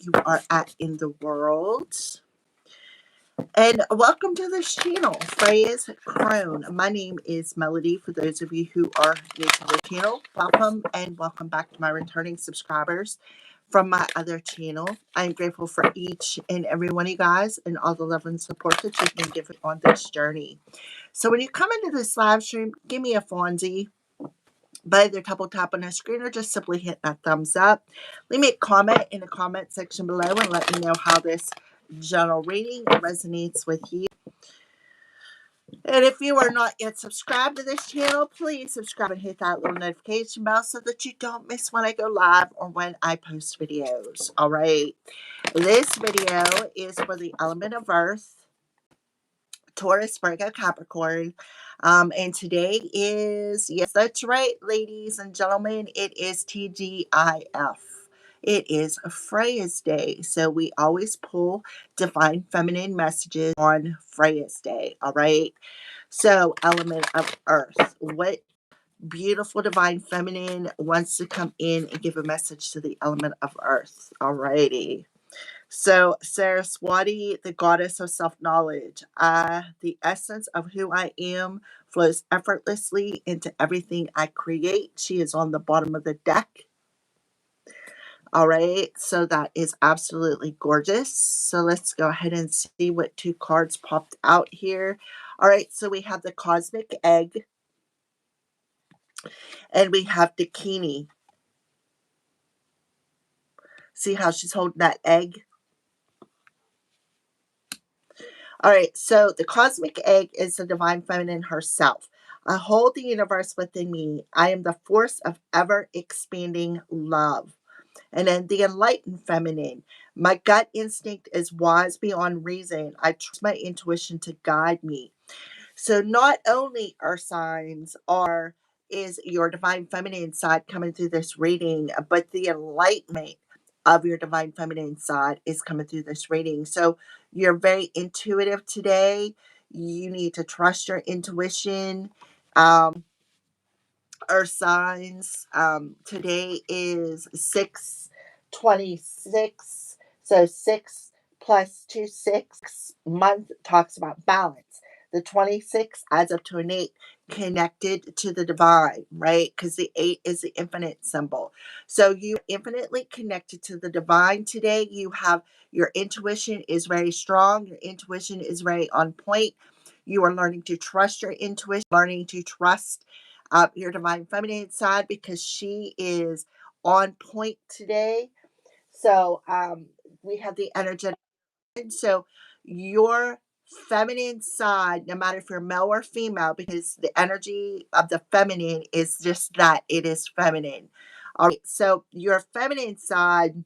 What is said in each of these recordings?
you are at in the world. And welcome to this channel, Freya's Crone. My name is Melody. For those of you who are new to the channel, welcome and welcome back to my returning subscribers from my other channel. I'm grateful for each and every one of you guys and all the love and support that you've been giving on this journey. So when you come into this live stream, give me a Fonzie by either double tap on the screen or just simply hit that thumbs up. Leave me a comment in the comment section below and let me know how this general reading resonates with you. And if you are not yet subscribed to this channel, please subscribe and hit that little notification bell so that you don't miss when I go live or when I post videos. All right. This video is for the element of Earth, Taurus, Virgo, Capricorn. And today is, yes, that's right, ladies and gentlemen, it is TGIF. It is Freya's Day. So we always pull divine feminine messages on Freya's Day. All right. So, element of Earth. What beautiful divine feminine wants to come in and give a message to the element of Earth? All righty. So, Saraswati, the goddess of self-knowledge. The essence of who I am flows effortlessly into everything I create. She is on the bottom of the deck. All right, so that is absolutely gorgeous. So let's go ahead and see what two cards popped out here. All right, so we have the cosmic egg and we have Dakini. See how she's holding that egg? All right, so the cosmic egg is the divine feminine herself. I hold the universe within me. I am the force of ever expanding love. And then the enlightened feminine. My gut instinct is wise beyond reason. I trust my intuition to guide me. So not only are signs is your divine feminine side coming through this reading, but the enlightenment of your divine feminine side is coming through this reading. So you're very intuitive today. You need to trust your intuition. Earth signs. Today is 6/26. So 6 plus 2, 6 month talks about balance. The 26 adds up to an 8 connected to the divine, right? Because the 8 is the infinite symbol. So you infinitely connected to the divine today. You have your intuition is very strong. Your intuition is very on point. You are learning to trust your intuition, learning to trust your divine feminine side because she is on point today. So we have the energetic. So your feminine side, no matter if you're male or female, because the energy of the feminine is just that, it is feminine. All right. So your feminine side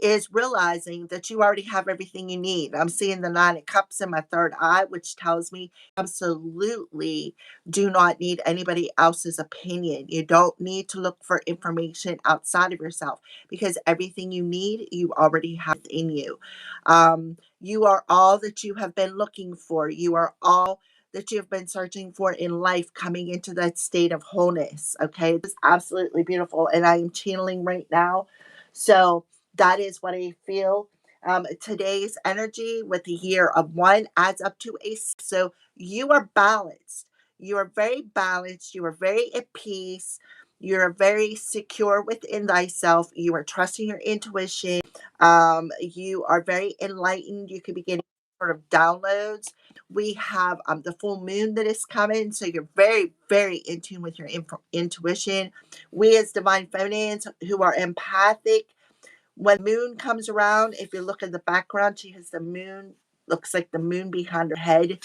is realizing that you already have everything you need. I'm seeing the 9 of Cups in my third eye, which tells me absolutely do not need anybody else's opinion. You don't need to look for information outside of yourself because everything you need, you already have in you. You are all that you have been looking for. You are all that you've been searching for in life, coming into that state of wholeness. Okay, it's absolutely beautiful. And I am channeling right now. So that is what I feel. Today's energy with the year of 1 adds up to a 6. So you are balanced. You are very balanced. You are very at peace. You are very secure within thyself. You are trusting your intuition. You are very enlightened. You could be getting sort of downloads. We have the full moon that is coming. So you're very, very in tune with your intuition. We as divine feminines who are empathic, when moon comes around, if you look at the background, she has the moon, looks like the moon behind her head.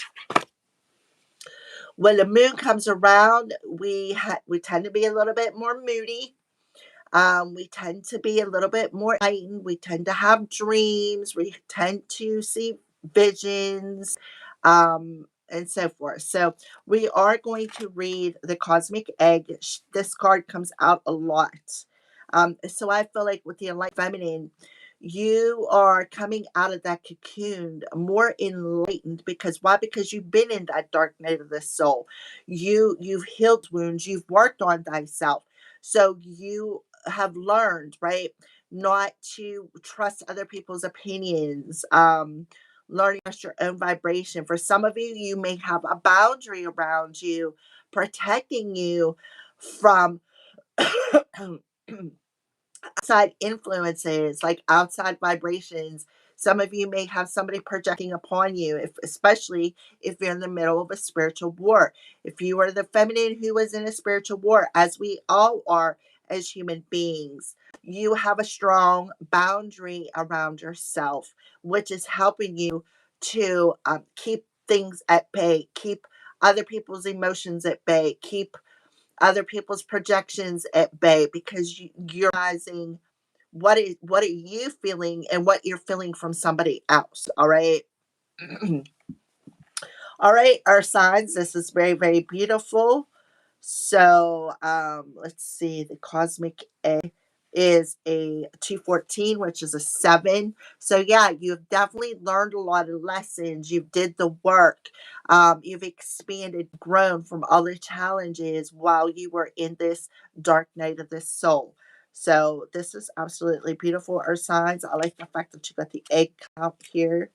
When the moon comes around, we tend to be a little bit more moody. We tend to be a little bit more heightened. We tend to have dreams. We tend to see visions, and so forth. So we are going to read the Cosmic Egg. This card comes out a lot. So I feel like with the enlightened feminine, you are coming out of that cocoon more enlightened. Because why? Because you've been in that dark night of the soul. You've healed wounds. You've worked on thyself. So you have learned, right? not to trust other people's opinions, learning to trust your own vibration. For some of you, you may have a boundary around you protecting you from outside influences, like outside vibrations. Some of you may have somebody projecting upon you, if, especially if you're in the middle of a spiritual war. If you are the feminine who is in a spiritual war, as we all are as human beings, you have a strong boundary around yourself, which is helping you to keep things at bay, keep other people's emotions at bay, keep other people's projections at bay, because you're realizing what are you feeling and what you're feeling from somebody else. All right. All right, our signs, this is very, very beautiful. So let's see, the cosmic A is a 214, which is a 7. So yeah, you've definitely learned a lot of lessons. You did the work. You've expanded, grown from all the challenges while you were in this dark night of the soul. So this is absolutely beautiful, our signs. I like the fact that you got the egg count here.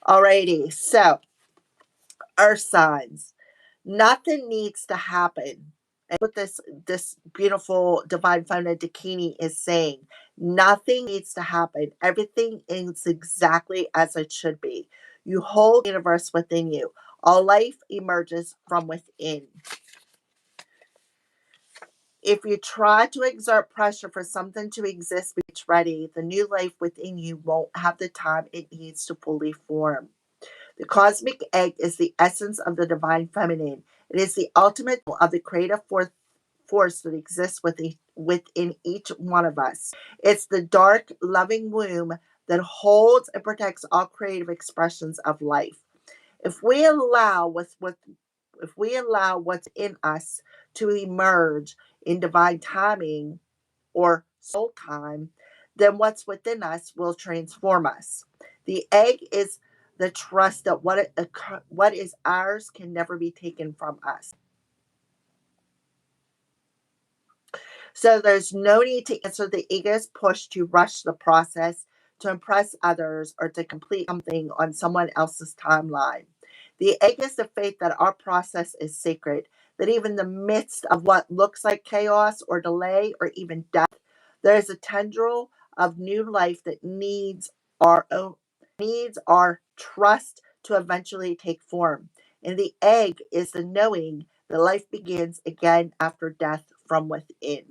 Alrighty, so earth signs. Nothing needs to happen. And what this beautiful divine feminine Dakini is saying, nothing needs to happen. Everything is exactly as it should be. You hold the universe within you. All life emerges from within. If you try to exert pressure for something to exist when it's ready, the new life within you won't have the time it needs to fully form. The cosmic egg is the essence of the divine feminine. It is the ultimate of the creative force that exists within each one of us. It's the dark, loving womb that holds and protects all creative expressions of life. If we allow if we allow what's in us to emerge in divine timing or soul time, then what's within us will transform us. The egg is the trust that what is ours can never be taken from us. So there's no need to answer the ego's push to rush the process, to impress others, or to complete something on someone else's timeline. The egg is the faith that our process is sacred, that even in the midst of what looks like chaos or delay or even death, there is a tendril of new life that our own needs our trust to eventually take form. And the egg is the knowing that life begins again after death from within.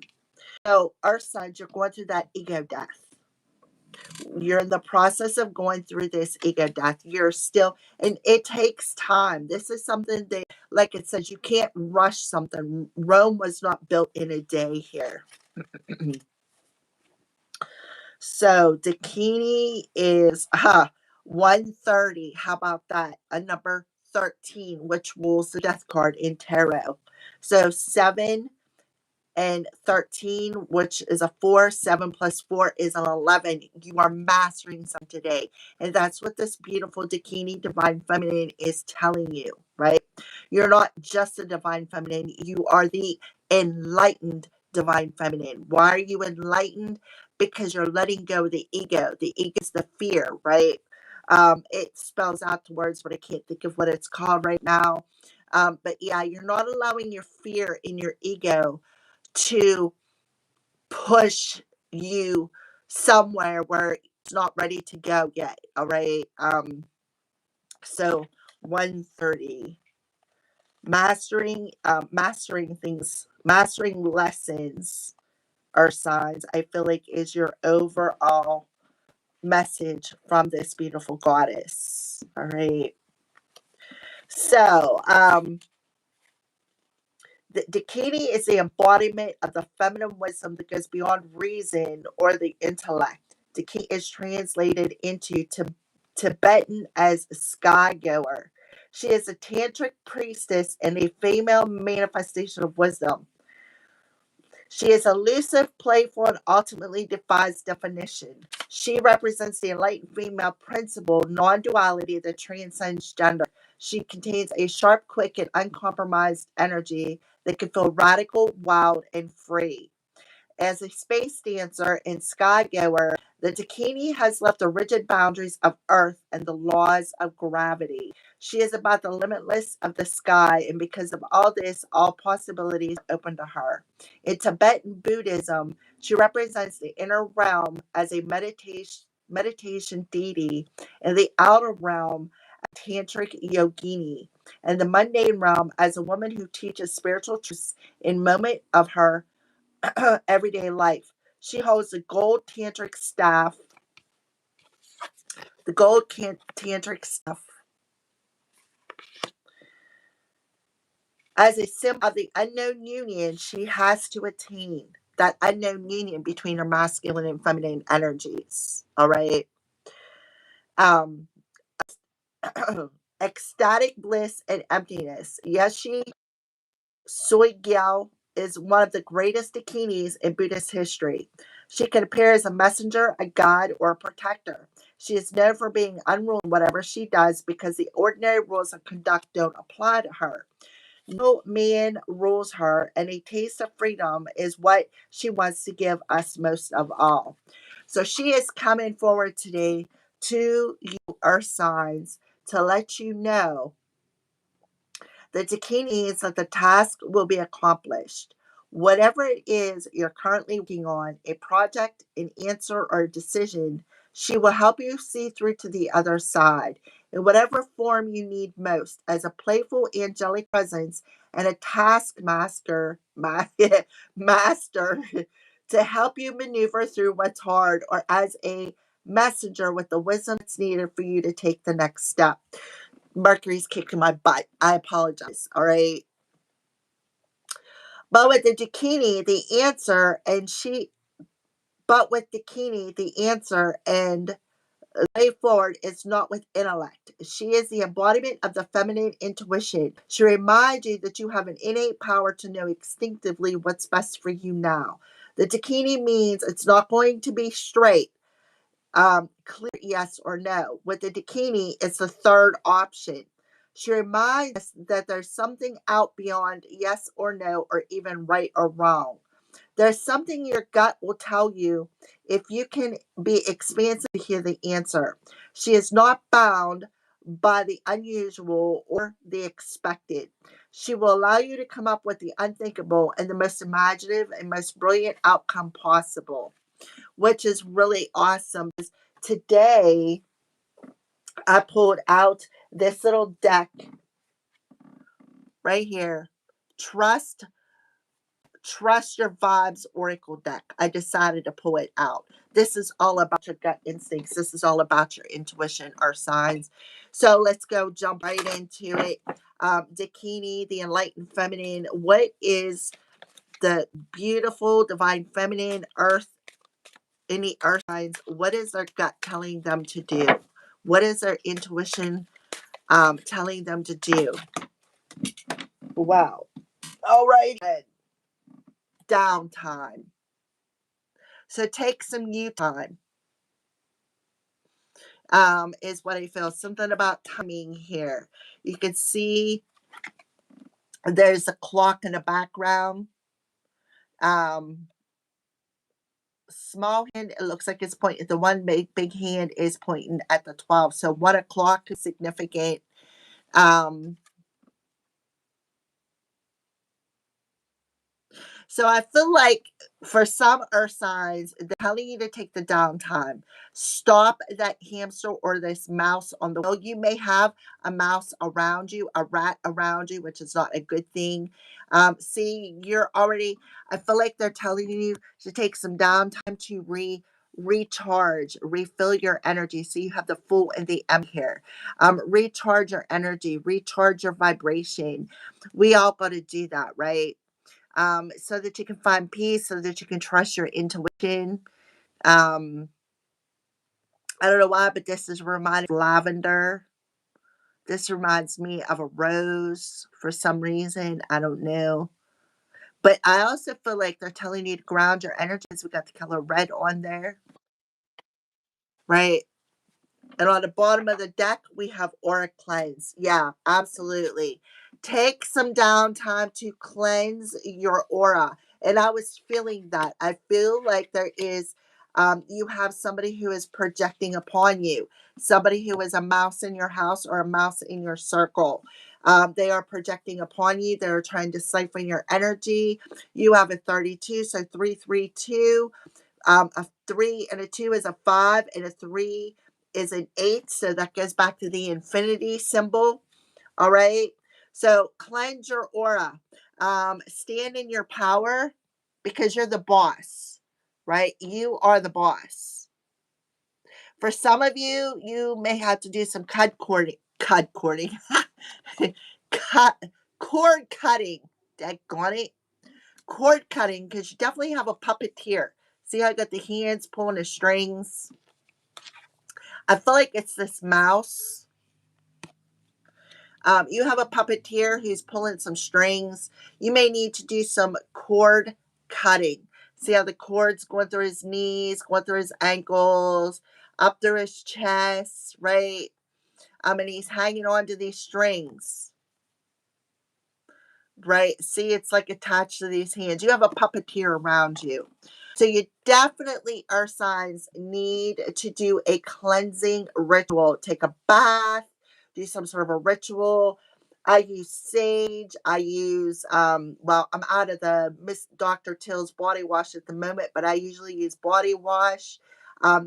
So, our sons, you're going through that ego death. You're in the process of going through this ego death. You're still, and it takes time. This is something that, like it says, you can't rush something. Rome was not built in a day here. So, Dakini is 130. How about that? A number 13, which rules the death card in tarot. So, 7 and 13, which is a 4. 7 plus 4 is an 11. You are mastering some today. And that's what this beautiful Dakini divine feminine is telling you, right? You're not just a divine feminine, you are the enlightened divine feminine. Why are you enlightened? Because you're letting go of the ego. The ego is the fear, right? It spells out the words, but I can't think of what it's called right now. But yeah, you're not allowing your fear in your ego to push you somewhere where it's not ready to go yet. All right. So 130. Mastering things, mastering lessons or signs, I feel like is your overall message from this beautiful goddess. All right. So the Dakini is the embodiment of the feminine wisdom that goes beyond reason or the intellect. Dakini is translated into Tibetan as sky goer. She is a tantric priestess and a female manifestation of wisdom. She is elusive, playful, and ultimately defies definition. She represents the enlightened female principle, non duality that transcends gender. She contains a sharp, quick, and uncompromised energy that can feel radical, wild, and free. As a space dancer and skygoer, the Dakini has left the rigid boundaries of Earth and the laws of gravity. She is about the limitless of the sky, and because of all this, all possibilities are open to her. In Tibetan Buddhism, she represents the inner realm as a meditation deity, and the outer realm a tantric yogini, and the mundane realm as a woman who teaches spiritual truths in moment of her everyday life. She holds the tantric staff as a symbol of the unknown union she has to attain. That unknown union between her masculine and feminine energies. All right. Um, ecstatic bliss and emptiness. Yes, she Soigyal is one of the greatest dakinis in Buddhist history. She can appear as a messenger, a god, or a protector. She is known for being unruly in whatever she does because the ordinary rules of conduct don't apply to her. No man rules her, and a taste of freedom is what she wants to give us most of all. So she is coming forward today to you, Earth signs, to let you know the Dakini is that the task will be accomplished. Whatever it is you're currently working on, a project, an answer, or a decision, she will help you see through to the other side in whatever form you need most, as a playful angelic presence and a master to help you maneuver through what's hard, or as a messenger with the wisdom that's needed for you to take the next step. Mercury's kicking my butt. I apologize. All right. But with the Dakini, the answer, and she, but with Dakini, the answer and the way forward is not with intellect. She is the embodiment of the feminine intuition. She reminds you that you have an innate power to know instinctively what's best for you now. The Dakini means it's not going to be straight. Clear yes or no. With the Dakini, it's the third option. She reminds us that there's something out beyond yes or no, or even right or wrong. There's something your gut will tell you if you can be expansive to hear the answer. She is not bound by the unusual or the expected. She will allow you to come up with the unthinkable and the most imaginative and most brilliant outcome possible, which is really awesome. Today, I pulled out this little deck right here. Trust Trust Your Vibes Oracle deck. I decided to pull it out. This is all about your gut instincts. This is all about your intuition or signs. So let's go jump right into it. Dakini, the enlightened feminine. What is the beautiful divine feminine earth in the earth signs? What is their gut telling them to do? What is their intuition telling them to do? Wow. All right. Downtime. So take some you time. Is what I feel. Something about timing here. You can see there's a clock in the background. Um, Small hand, it looks like it's pointing. The one big hand is pointing at the 12. So 1 o'clock is significant. Um, So I feel like for some earth signs, they're telling you to take the downtime. Stop that hamster or this mouse on the wheel. You may have a mouse around you, a rat around you, which is not a good thing. See, you're already, I feel like they're telling you to take some downtime to recharge, refill your energy so you have the full and the empty here. Recharge your energy, recharge your vibration. We all got to do that, right? So that you can find peace, so that you can trust your intuition. Um, I don't know why, but this is reminding of lavender. This reminds me of a rose for some reason. I don't know. But I also feel like they're telling you to ground your energies. We got the color red on there, right? And on the bottom of the deck, we have Aura Cleanse. Yeah, absolutely. Take some downtime to cleanse your aura. And I was feeling that. I feel like there is, you have somebody who is projecting upon you, somebody who is a mouse in your house or a mouse in your circle. They are projecting upon you. They're trying to siphon your energy. You have a 32, so 332. A 3 and a 2 is a 5, and a 3 is an 8. So that goes back to the infinity symbol. All right. So cleanse your aura. Stand in your power because you're the boss, right? You are the boss. For some of you, you may have to do some cut cording, cut, cord cutting. Daggone it. Cord cutting, because you definitely have a puppeteer. See how I got the hands pulling the strings? I feel like it's this mouse. You have a puppeteer who's pulling some strings. You may need to do some cord cutting. See how the cord's going through his knees, going through his ankles, up through his chest, right? And he's hanging on to these strings, right? See, it's like attached to these hands. You have a puppeteer around you. So you definitely, earth signs, need to do a cleansing ritual. Take a bath, do some sort of a ritual. I use sage. I use, well, I'm out of the Miss Dr. Till's body wash at the moment, but I usually use body wash. I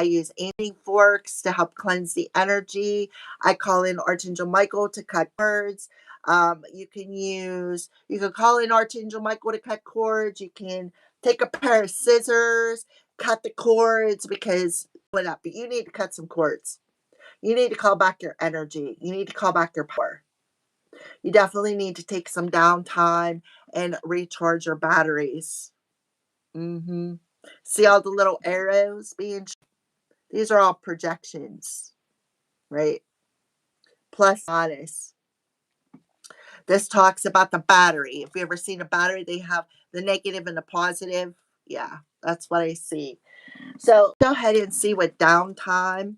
use aiming forks to help cleanse the energy. I call in Archangel Michael to cut cords. You can call in Archangel Michael to cut cords. You can take a pair of scissors, cut the cords, because whatever, but you need to cut some cords. You need to call back your energy. You need to call back your power. You definitely need to take some downtime and recharge your batteries. Hmm. See all the little arrows being, these are all projections, right? Plus minus. This talks about the battery. If you ever seen a battery, they have the negative and the positive. Yeah, that's what I see. So go ahead and see what downtime.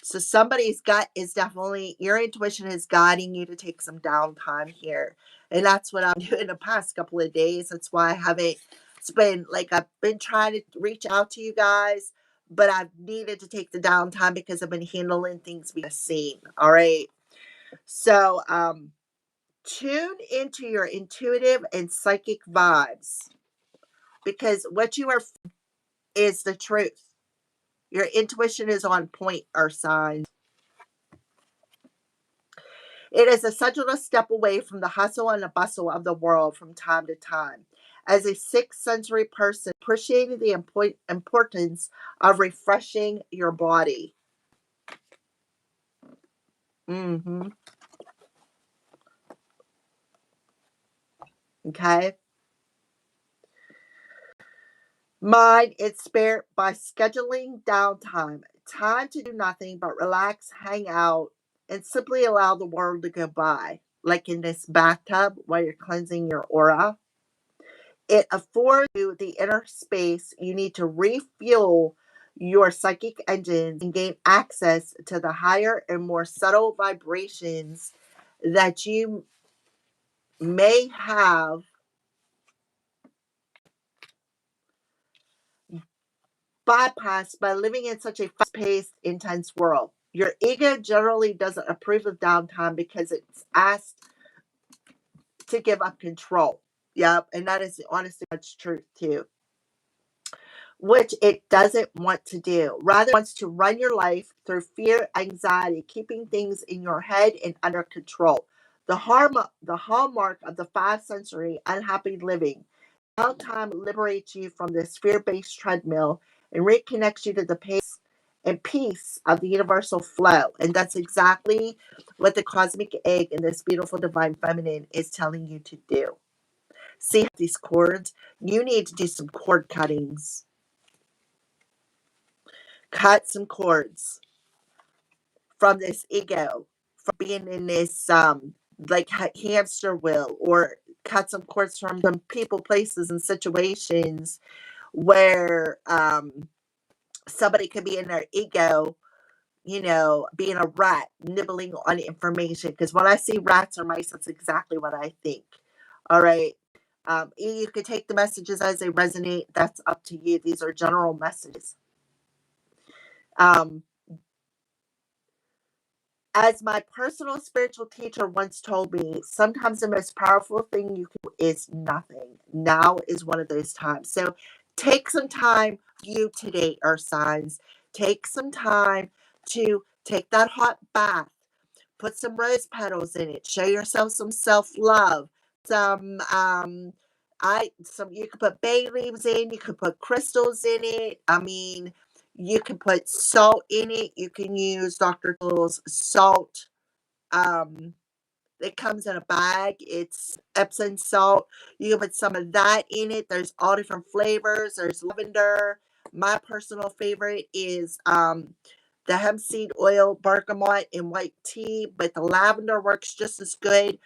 So somebody's gut is definitely, your intuition is guiding you to take some downtime here. And that's what I'm doing the past couple of days. That's why I haven't, it's been like I've been trying to reach out to you guys, but I've needed to take the downtime because I've been handling things we've seen. All right. So tune into your intuitive and psychic vibes, because what you are is the truth. Your intuition is on point, our signs. It is essential to step away from the hustle and the bustle of the world from time to time. As a sixth sensory person, appreciating the importance of refreshing your body. Hmm. Okay. Mind and spirit by scheduling downtime. Time to do nothing but relax, hang out, and simply allow the world to go by. Like in this bathtub while you're cleansing your aura. It affords you the inner space you need to refuel your psychic engines and gain access to the higher and more subtle vibrations that you may have bypassed by living in such a fast paced, intense world. Your ego generally doesn't approve of downtime because it's asked to give up control. Yep, and that is the honest to God's truth too. Which it doesn't want to do. Rather, it wants to run your life through fear, anxiety, keeping things in your head and under control. The hallmark of the five sensory unhappy living. Downtime liberates you from this fear-based treadmill and reconnects you to the pace and peace of the universal flow. And that's exactly what the cosmic egg and this beautiful divine feminine is telling you to do. See these cords? You need to do some cord cuttings. Cut some cords from this ego, from being in this like hamster wheel, or cut some cords from some people, places, and situations where Somebody could be in their ego, being a rat, nibbling on information. Because when I see rats or mice, that's exactly what I think. All right. You could take the messages as they resonate. That's up to you. These are general messages. Um, as my personal spiritual teacher once told me, sometimes the most powerful thing you can do is nothing. Now is one of those times. So take some time, you today, earth signs. Take some time to take that hot bath. Put some rose petals in it. Show yourself some self-love. Some you could put bay leaves in, you could put crystals in it. I mean, you can put salt in it. You can use Dr. Tools salt. Um it comes in a bag. It's Epsom salt. You can put some of that in it. There's all different flavors. There's lavender. My personal favorite is the hemp seed oil, bergamot, and white tea, but the lavender works just as good.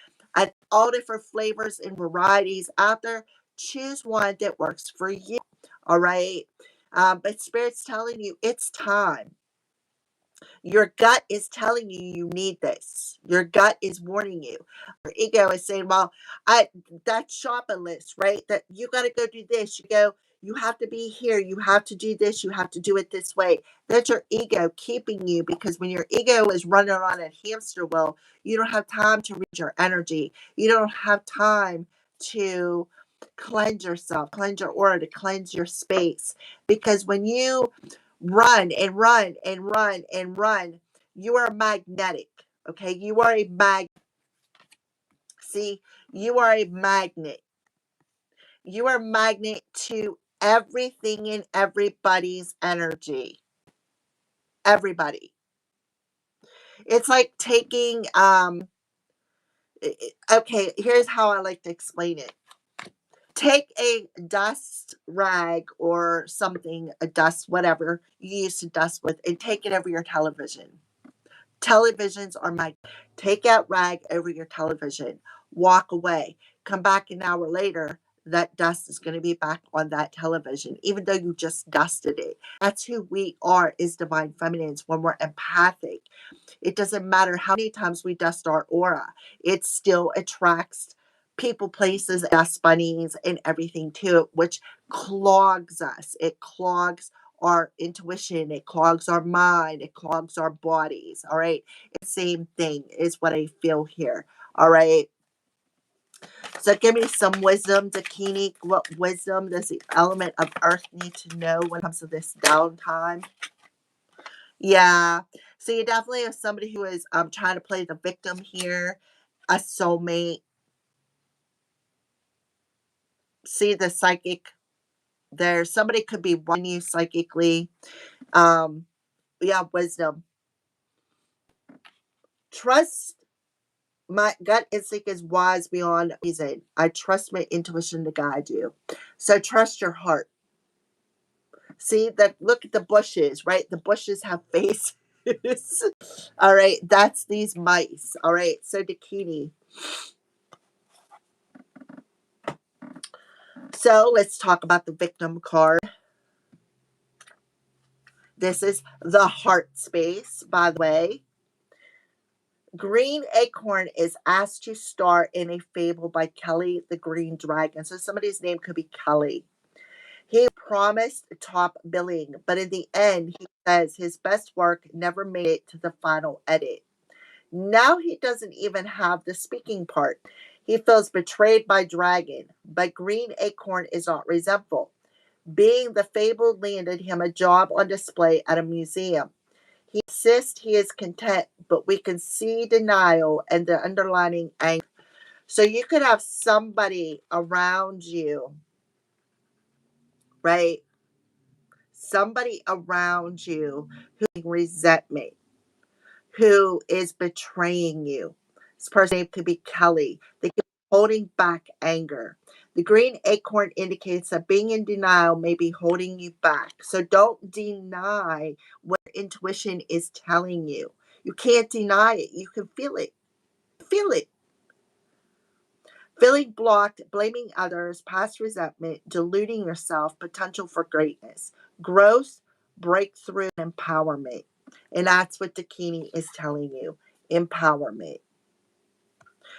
All different flavors and varieties out there. Choose one that works for you. All right. But Spirit's telling you it's time. Your gut is telling you you need this. Your gut is warning you. Your ego is saying, well, that shopping list, right? That you got to go do this. You have to be here. You have to do this. You have to do it this way. That's your ego keeping you, because when your ego is running on a hamster wheel, you don't have time to read your energy. You don't have time to cleanse yourself, cleanse your aura, to cleanse your space. Because when you run and run and run and run, you are magnetic. Okay, you are a see, you are a magnet. You are a magnet to everything and everybody's energy. Everybody. It's like taking okay, here's how I like to explain it. Take a dust rag or something, a dust, whatever you used to dust with, and take it over your television. Televisions are my take out rag over your television, walk away, come back an hour later, that dust is going to be back on that television, even though you just dusted it. That's who we are as divine feminines when we're empathic. It doesn't matter how many times we dust our aura, it still attracts people, places, dust bunnies, and everything to it, which clogs us. It clogs our intuition, it clogs our mind, it clogs our bodies. All right. It's the same thing is what I feel here. All right. So give me some wisdom, Dakini. What wisdom does the element of earth need to know when it comes to this downtime? Yeah. So you definitely have somebody who is trying to play the victim here, a soulmate. See the psychic there. Somebody could be watching you psychically. Um, yeah, wisdom. Trust. My gut instinct is wise beyond reason. I trust my intuition to guide you. So trust your heart. See that, look at the bushes, right? The bushes have faces. All right, that's these mice. All right, so Dakini. So let's talk about the victim card. This is the heart space, by the way. Green Acorn is asked to star in a fable by Kelly the Green Dragon. So somebody's name could be Kelly. He promised top billing, but in the end, he says his best work never made it to the final edit. Now he doesn't even have the speaking part. He feels betrayed by Dragon, but Green Acorn is not resentful. Being the fable landed him a job on display at a museum. He insists he is content, but we can see denial and the underlining anger. So you could have somebody around you, right? Somebody around you who resentment, who is betraying you. This person name could be Kelly. They could be holding back anger. The green acorn indicates that being in denial may be holding you back. So don't deny what intuition is telling you. You can't deny it. You can feel it. Feel it. Feeling blocked, blaming others, past resentment, deluding yourself, potential for greatness. Growth breakthrough, and empowerment. And that's what Dakini is telling you, empowerment.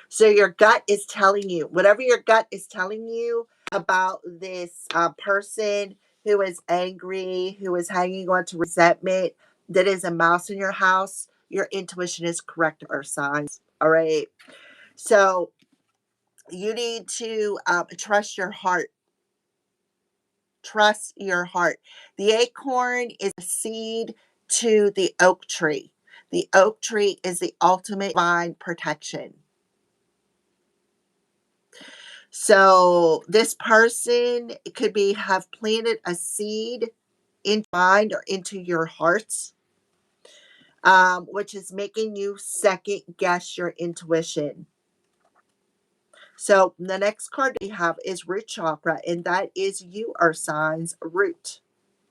So your gut is telling you, whatever your gut is telling you about this person who is angry, who is hanging on to resentment, that is a mouse in your house, your intuition is correct, or signs. All right. So you need to trust your heart. Trust your heart. The acorn is a seed to the oak tree. The oak tree is the ultimate divine protection. So this person could be have planted a seed in mind or into your hearts, which is making you second guess your intuition. So the next card we have is root chakra, and that is you, earth signs, root.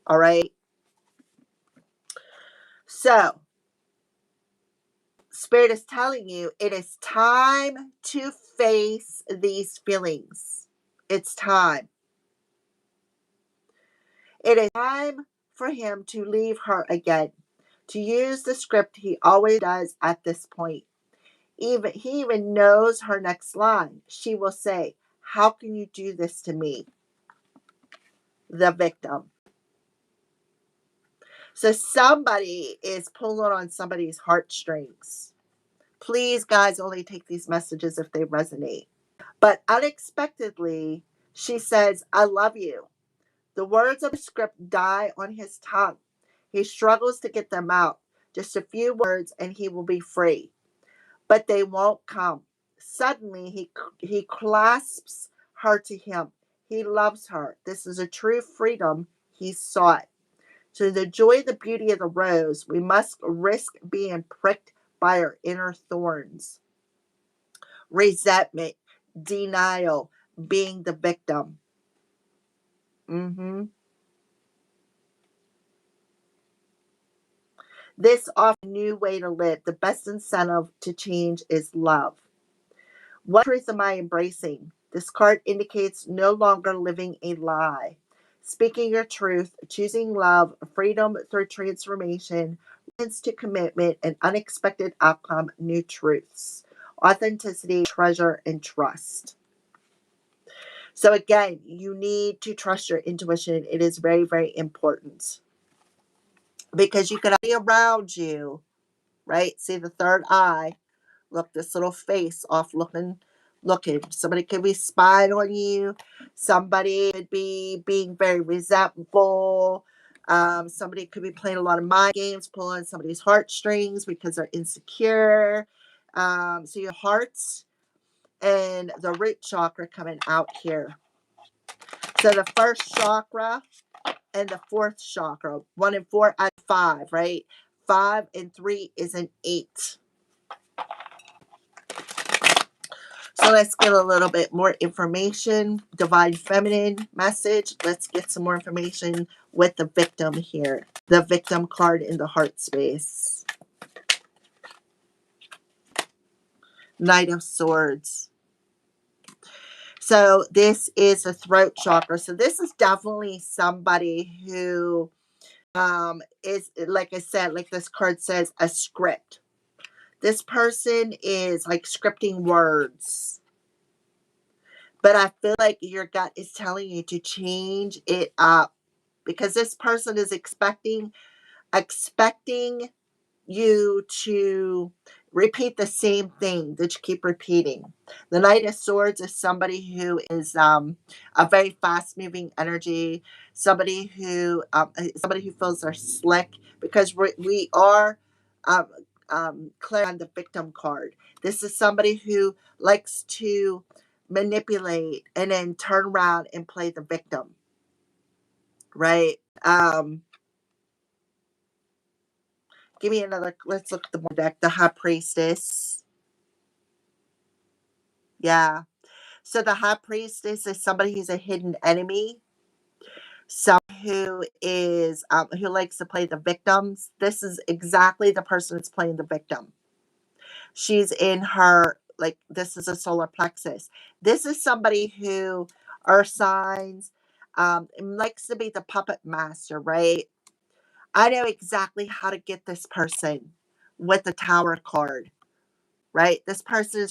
All right. So Spirit is telling you it is time to face these feelings. It's time. It is time for him to leave her again, to use the script he always does at this point. He even knows her next line. She will say, "How can you do this to me?" The victim. So somebody is pulling on somebody's heartstrings. Please, guys, only take these messages if they resonate. But unexpectedly, she says, "I love you." The words of the script die on his tongue. He struggles to get them out. Just a few words and he will be free. But they won't come. Suddenly, he clasps her to him. He loves her. This is a true freedom he sought. To enjoy the beauty of the rose, we must risk being pricked by our inner thorns. Resentment, denial, being the victim. This offers a new way to live. The best incentive to change is love. What truth am I embracing? This card indicates no longer living a lie. Speaking your truth, choosing love, freedom through transformation, leads to commitment, and unexpected outcome, new truths, authenticity, treasure, and trust. So again, you need to trust your intuition. It is very, very important because you can be around you, right? See the third eye. Look, this little face off looking. Somebody could be spying on you. Somebody could be being very resentful. Somebody could be playing a lot of mind games, pulling somebody's heartstrings because they're insecure. So your hearts and the root chakra coming out here. So the first chakra and the fourth chakra, 1 and 4 at 5, right? 5 and 3 is an 8. So let's get a little bit more information. Divine Feminine message. Let's get some more information with the victim here. The victim card in the heart space. Knight of Swords. So this is the throat chakra. So this is definitely somebody who is, like I said, like this card says, a script. This person is like scripting words. But I feel like your gut is telling you to change it up because this person is expecting you to repeat the same thing that you keep repeating. The Knight of Swords is somebody who is a very fast moving energy, somebody who feels they're slick because we are clear on the victim card. This is somebody who likes to manipulate and then turn around and play the victim, right? Give me another. Let's look at the more deck. The High Priestess. Yeah. So the High Priestess is somebody who's a hidden enemy. Someone who likes to play the victims. This is exactly the person that's playing the victim. She's in her, like, this is a solar plexus. This is somebody who earth signs, likes to be the puppet master, right? I know exactly how to get this person with the Tower card, right? This person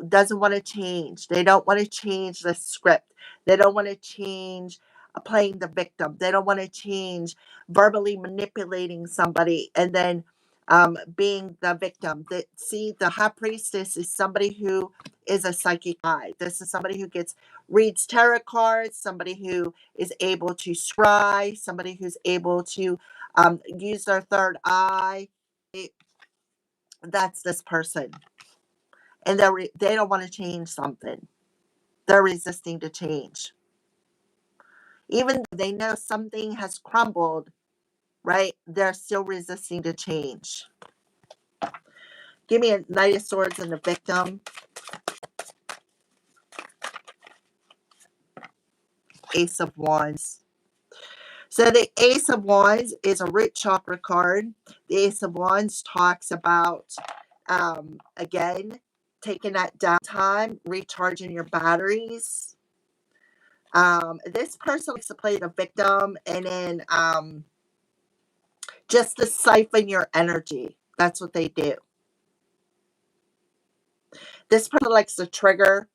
doesn't want to change. They don't want to change the script. They don't want to change playing the victim. They don't want to change verbally manipulating somebody and then being the victim. See, the high priestess is somebody who is a psychic eye. This is somebody who reads tarot cards, somebody who is able to scry, somebody who's able to use their third eye. That's this person, and they don't want to change something. They're resisting to change. Even though they know something has crumbled, right? They're still resisting to change. Give me a Knight of Swords and the victim. Ace of Wands. So the Ace of Wands is a root chakra card. The Ace of Wands talks about, again, taking that downtime, recharging your batteries. This person likes to play the victim and then just to siphon your energy. That's what they do. This person likes to trigger.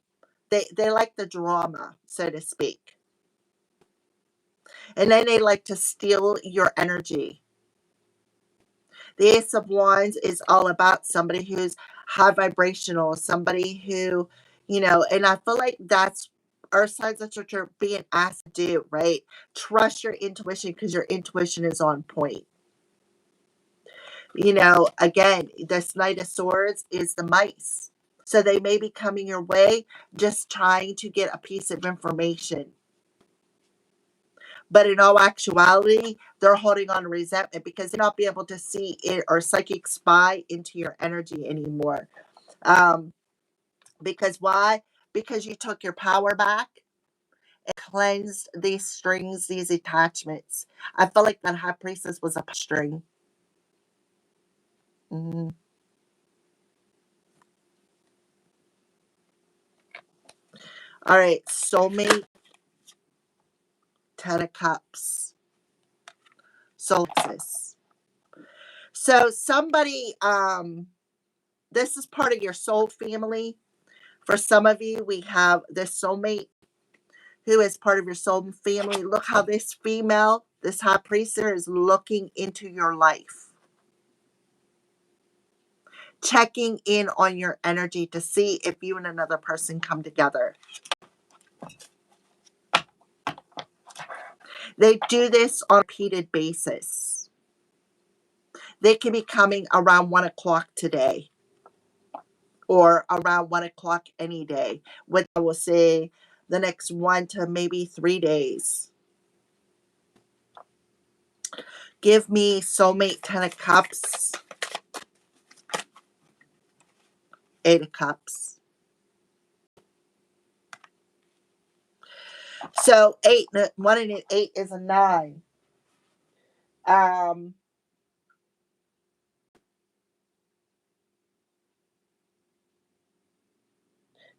They like the drama, so to speak. And then they like to steal your energy. The Ace of Wands is all about somebody who's high vibrational, somebody who, and I feel like that's our signs that you're being asked to do, right? Trust your intuition because your intuition is on point. Again, this Knight of Swords is the mice. So they may be coming your way just trying to get a piece of information. But in all actuality, they're holding on to resentment because they're not be able to see it or psychic spy into your energy anymore. Um, because why? Because you took your power back and cleansed these strings, these attachments. I felt like that high priestess was a string. Mhm. All right, soulmate, Ten of Cups, solstice. So somebody, this is part of your soul family. For some of you, we have this soulmate who is part of your soul family. Look how this female, this high priestess, is looking into your life, checking in on your energy to see if you and another person come together. They do this on a repeated basis. They can be coming around 1 o'clock today or around 1 o'clock any day, which I will say the next 1 to maybe 3 days. Give me soulmate, Ten of Cups, Eight of Cups. So 1 and 8 is a 9. Um,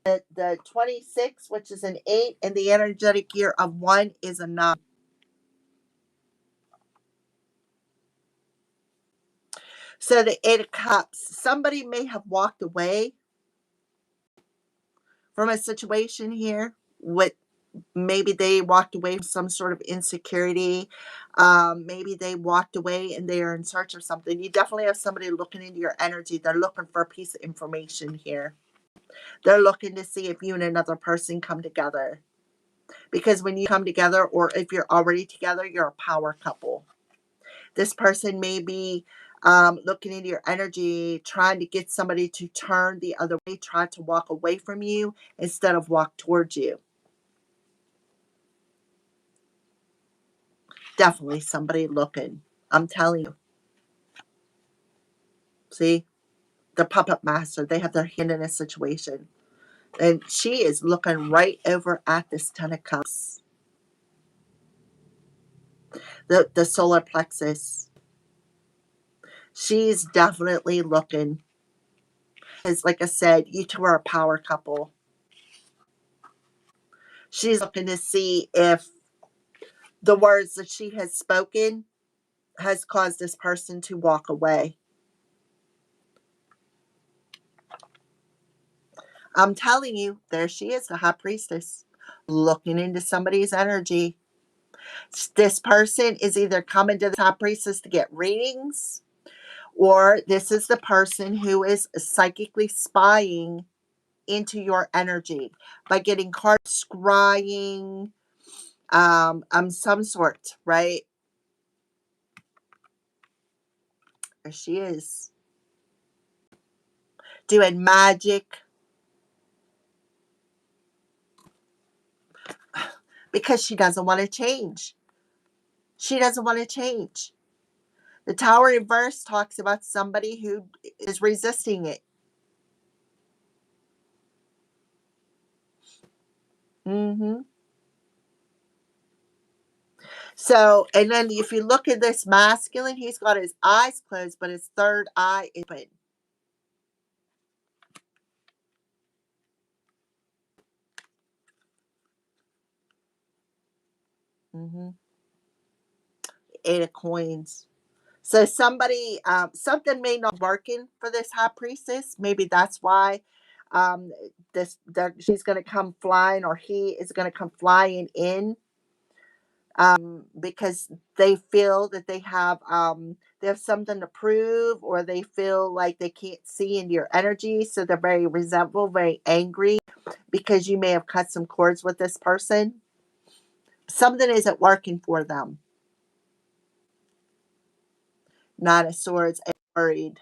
the 26, which is an 8, and the energetic year of 1 is a 9. So the 8 of Cups, somebody may have walked away from a situation here with maybe they walked away from some sort of insecurity. Maybe they walked away and they are in search of something. You definitely have somebody looking into your energy. They're looking for a piece of information here. They're looking to see if you and another person come together. Because when you come together, or if you're already together, you're a power couple. This person may be looking into your energy, trying to get somebody to turn the other way, try to walk away from you instead of walk towards you. Definitely somebody looking. I'm telling you. See? The puppet master, they have their hand in a situation. And she is looking right over at this Ten of Cups. The solar plexus. She's definitely looking. Because, like I said, you two are a power couple. She's looking to see if the words that she has spoken has caused this person to walk away. I'm telling you, there she is, the high priestess, looking into somebody's energy. This person is either coming to the high priestess to get readings, or this is the person who is psychically spying into your energy by getting cards scrying, some sort, right? There she is, doing magic, because she doesn't want to change. She doesn't want to change. The Tower reverse talks about somebody who is resisting it. Hmm. So, and then if you look at this masculine, he's got his eyes closed, but his third eye is open. Hmm. Eight of coins. So somebody, something may not be working for this high priestess. Maybe that's why um, she's going to come flying, or he is going to come flying in, because they feel that they have something to prove, or they feel like they can't see into your energy, so they're very resentful, very angry, because you may have cut some cords with this person. Something isn't working for them. Nine of Swords, and worried.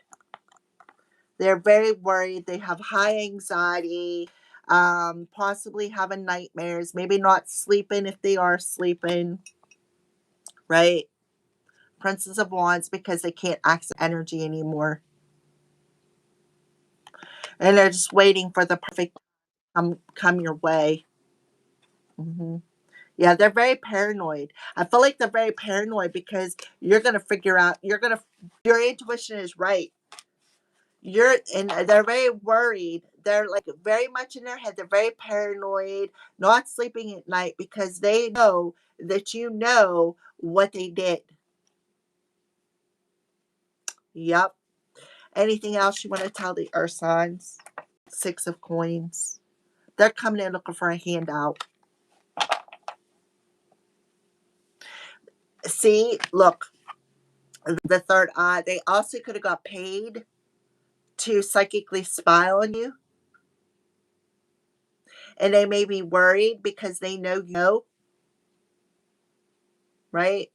They're very worried. They have high anxiety, possibly having nightmares, maybe not sleeping if they are sleeping, right? Princess of Wands, because they can't access energy anymore. And they're just waiting for the perfect come your way. Hmm. Yeah, they're very paranoid. I feel like they're very paranoid because you're gonna figure out. Your intuition is right. And they're very worried. They're like very much in their head. They're very paranoid, not sleeping at night, because they know that you know what they did. Yep. Anything else you want to tell the earth signs? Six of coins. They're coming in looking for a handout. See, look, the third eye. They also could have got paid to psychically spy on you. And they may be worried because they know you know, right?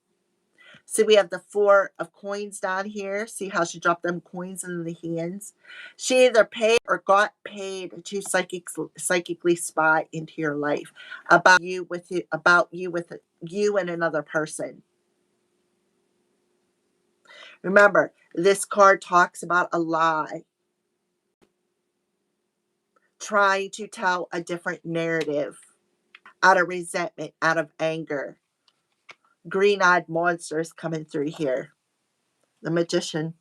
So we have the four of coins down here. See how she dropped them coins in the hands? She either paid or got paid to psychically spy into your life about you and another person. Remember, this card talks about a lie, trying to tell a different narrative out of resentment, out of anger. Green-eyed monsters coming through here. The Magician,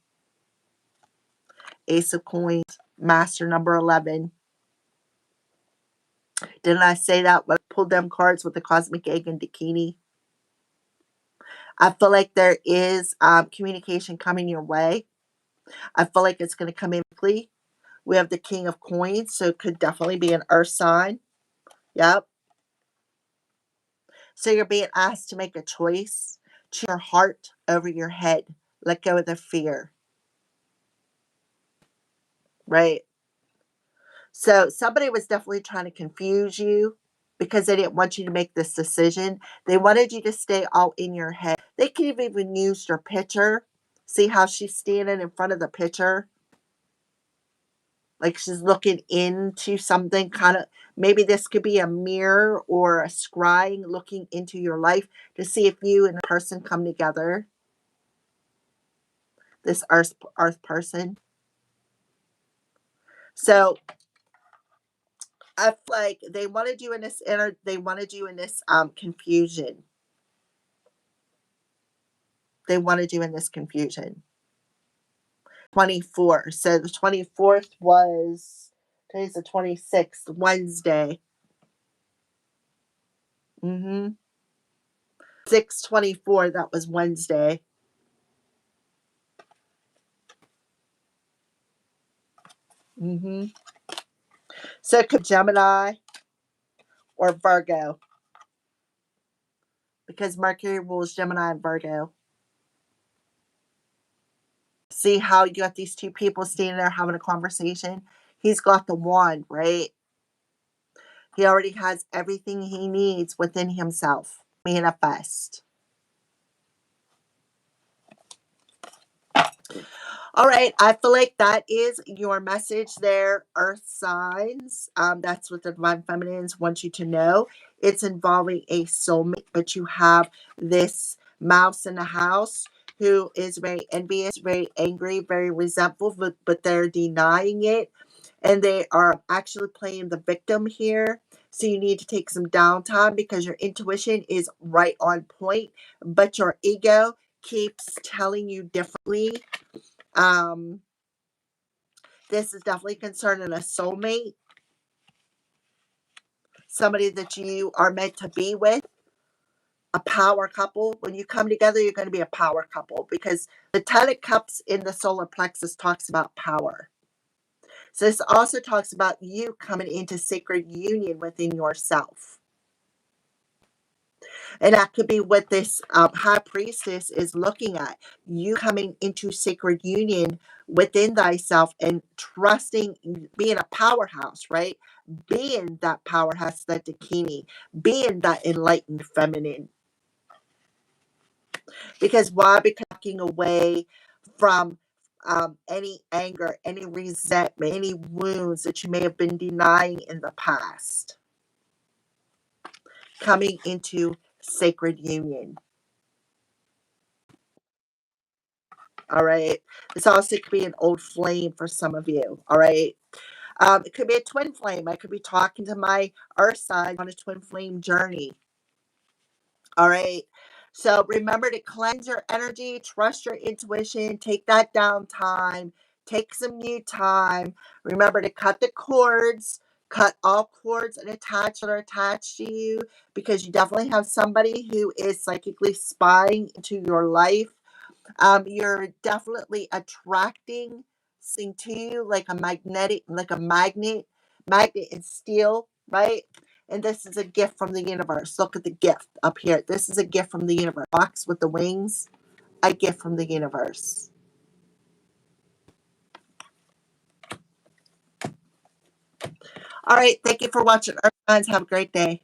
Ace of Coins, Master number 11. Didn't I say that when I pulled them cards with the Cosmic Egg and Dakini? I feel like there is communication coming your way. I feel like it's going to come in quickly. We have the King of Coins, so it could definitely be an earth sign. Yep. So you're being asked to make a choice. Choose your heart over your head. Let go of the fear. Right? So somebody was definitely trying to confuse you because they didn't want you to make this decision. They wanted you to stay all in your head. They could have even used your picture. See how she's standing in front of the picture? Like she's looking into something, kind of. Maybe this could be a mirror or a scrying looking into your life to see if you and a person come together. This earth person. So I feel like they wanted you in this they wanted you in this confusion. They wanted you in this confusion. 24. So the 24th was, today's the 26th, Wednesday. 6/24, that was Wednesday. Hmm. So it could be Gemini or Virgo, because Mercury rules Gemini and Virgo. See how you got these two people standing there having a conversation? He's got the wand, right? He already has everything he needs within himself. Manifest. All right, I feel like that is your message there, Earth signs. That's what the Divine Feminines want you to know. It's involving a soulmate, but you have this mouse in the house who is very envious, very angry, very resentful, but they're denying it. And they are actually playing the victim here. So you need to take some downtime because your intuition is right on point, but your ego keeps telling you differently. um, this is definitely concerning a soulmate, somebody that you are meant to be with, a power couple. When you come together, you're going to be a power couple because the Ten of Cups in the solar plexus talks about power. So this also talks about you coming into sacred union within yourself. And that could be what this high priestess is looking at. You coming into sacred union within thyself and trusting, being a powerhouse, right? Being that powerhouse, that Dakini, being that enlightened feminine. Because why? Because walking away from any anger, any resentment, any wounds that you may have been denying in the past. Coming into sacred union. All right. This also could be an old flame for some of you. All right. It could be a twin flame. I could be talking to my earth sign on a twin flame journey. All right. So remember to cleanse your energy, trust your intuition, take that downtime, take some new time. Remember to cut the cords, cut all cords and attach that are attached to you, because you definitely have somebody who is psychically spying into your life. You're definitely attracting something to you like a magnetic, like a magnet and steel, right? And this is a gift from the universe. Look at the gift up here. This is a gift from the universe. Box with the wings, a gift from the universe. All right. Thank you for watching. Earth Signs. Have a great day.